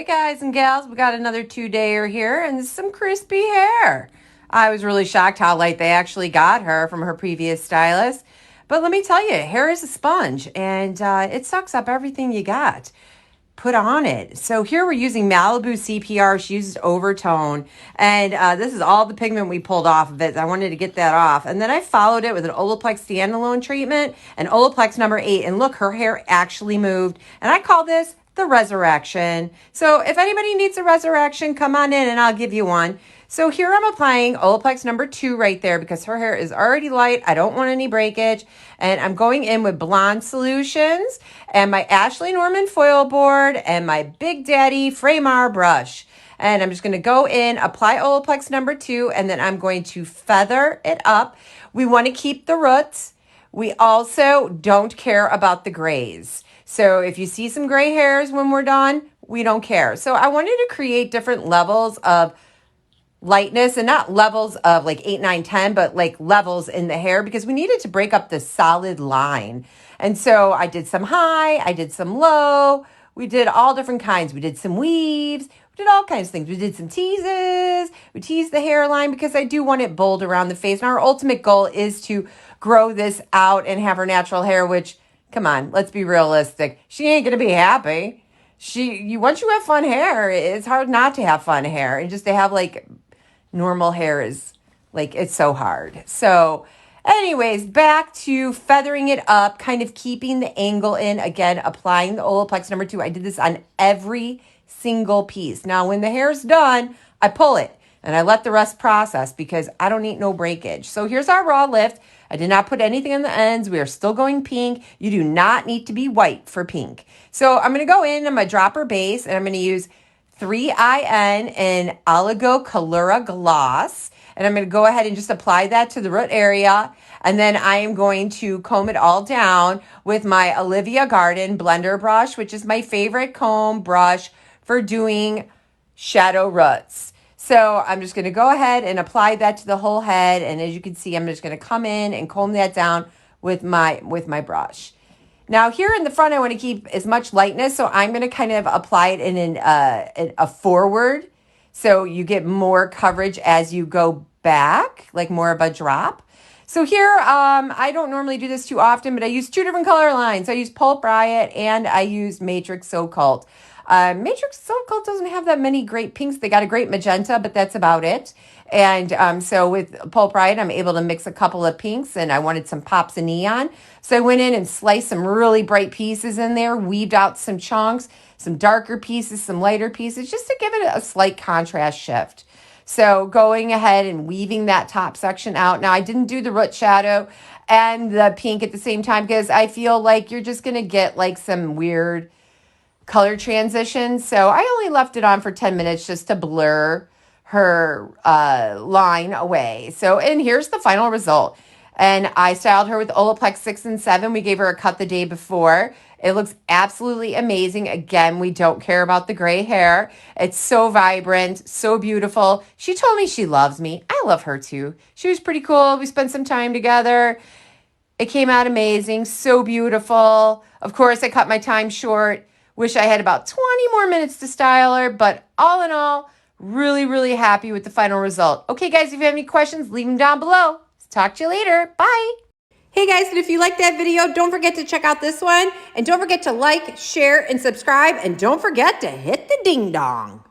guys and gals, we got another 2-dayer here and some crispy hair. I was really shocked how light they actually got her from her previous stylist. But let me tell you, hair is a sponge and it sucks up everything you got put on it. So here we're using Malibu CPR. She uses overtone. And this is all the pigment we pulled off of it. I wanted to get that off. And then I followed it with an Olaplex standalone treatment and Olaplex number 8. And look, her hair actually moved. And I call this the resurrection. So if anybody needs a resurrection, come on in and I'll give you one. So here I'm applying Olaplex number 2 right there because her hair is already light. I don't want any breakage. And I'm going in with Blonde Solutions and my Ashlee Norman foil board and my Big Daddy Framar brush. And I'm just going to go in, apply Olaplex number 2, and then I'm going to feather it up. We want to keep the roots. We also don't care about the grays. So if you see some gray hairs when we're done, we don't care. So I wanted to create different levels of lightness, and not levels of like 8, 9, 10, but like levels in the hair because we needed to break up the solid line. And so I did some high, I did some low, we did all different kinds. We did some weaves, we did all kinds of things. We did some teases, we teased the hairline because I do want it bold around the face. And our ultimate goal is to grow this out and have her natural hair, which, come on, let's be realistic. She ain't going to be happy. Once you have fun hair, it's hard not to have fun hair. And just to have like normal hair is like, it's so hard. So anyways, back to feathering it up, kind of keeping the angle in. Again, applying the Olaplex number 2. I did this on every single piece. Now, when the hair's done, I pull it and I let the rest process because I don't need no breakage. So here's our raw lift. I did not put anything on the ends. We are still going pink. You do not need to be white for pink. So I'm going to go in, I'm going to drop her base, and I'm going to use 3IN in OligoPro gloss. And I'm going to go ahead and just apply that to the root area. And then I am going to comb it all down with my Olivia Garden blender brush, which is my favorite comb brush for doing shadow roots. So I'm just going to go ahead and apply that to the whole head. And as you can see, I'm just going to come in and comb that down with my brush. Now here in the front, I want to keep as much lightness. So I'm going to kind of apply it in a forward. So you get more coverage as you go back, like more of a drop. So here, I don't normally do this too often, but I use 2 different color lines. I use Pulp Riot and I use Matrix So Cult. Matrix So Cult doesn't have that many great pinks. They got a great magenta, but that's about it. And so with Pulp Riot, I'm able to mix a couple of pinks, and I wanted some pops of neon. So I went in and sliced some really bright pieces in there, weaved out some chunks, some darker pieces, some lighter pieces, just to give it a slight contrast shift. So going ahead and weaving that top section out. Now, I didn't do the root shadow and the pink at the same time because I feel like you're just going to get like some weird color transitions. So I only left it on for 10 minutes just to blur her line away. So, and here's the final result. And I styled her with Olaplex 6 and 7. We gave her a cut the day before. It looks absolutely amazing. Again, we don't care about the gray hair. It's so vibrant, so beautiful. She told me she loves me. I love her too. She was pretty cool. We spent some time together. It came out amazing, so beautiful. Of course, I cut my time short. Wish I had about 20 more minutes to style her, but all in all, really, really happy with the final result. Okay, guys, if you have any questions, leave them down below. Talk to you later. Bye. Hey guys, and if you liked that video, don't forget to check out this one. And don't forget to like, share, and subscribe. And don't forget to hit the ding dong.